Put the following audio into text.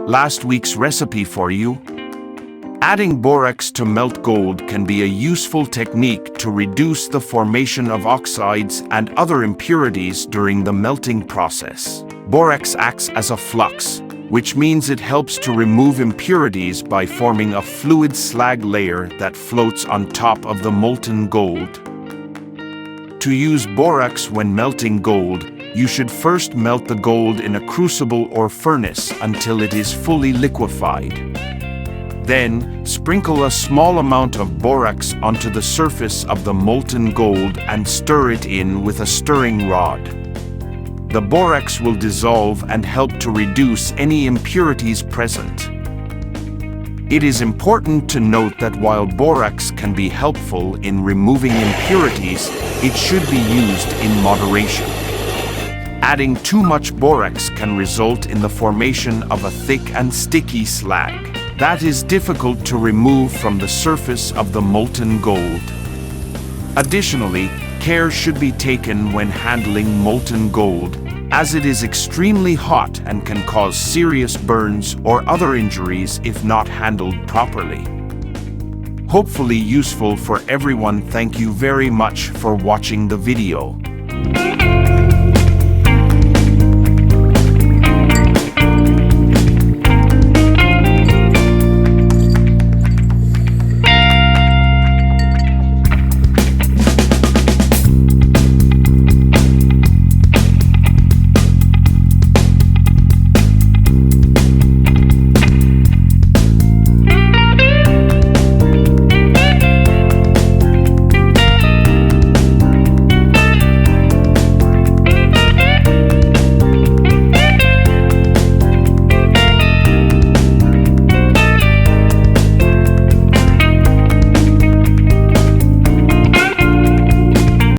Last week's recipe for you. Adding borax to melt gold can be a useful technique to reduce the formation of oxides and other impurities during the melting process. Borax acts as a flux, which means it helps to remove impurities by forming a fluid slag layer that floats on top of the molten gold. To use borax when melting gold, you should first melt the gold in a crucible or furnace until it is fully liquefied. Then, sprinkle a small amount of borax onto the surface of the molten gold and stir it in with a stirring rod. The borax will dissolve and help to reduce any impurities present. It is important to note that while borax can be helpful in removing impurities, it should be used in moderation. Adding too much borax can result in the formation of a thick and sticky slag that is difficult to remove from the surface of the molten gold. Additionally, care should be taken when handling molten gold, as it is extremely hot and can cause serious burns or other injuries if not handled properly. Hopefully useful for everyone. Thank you very much for watching the video.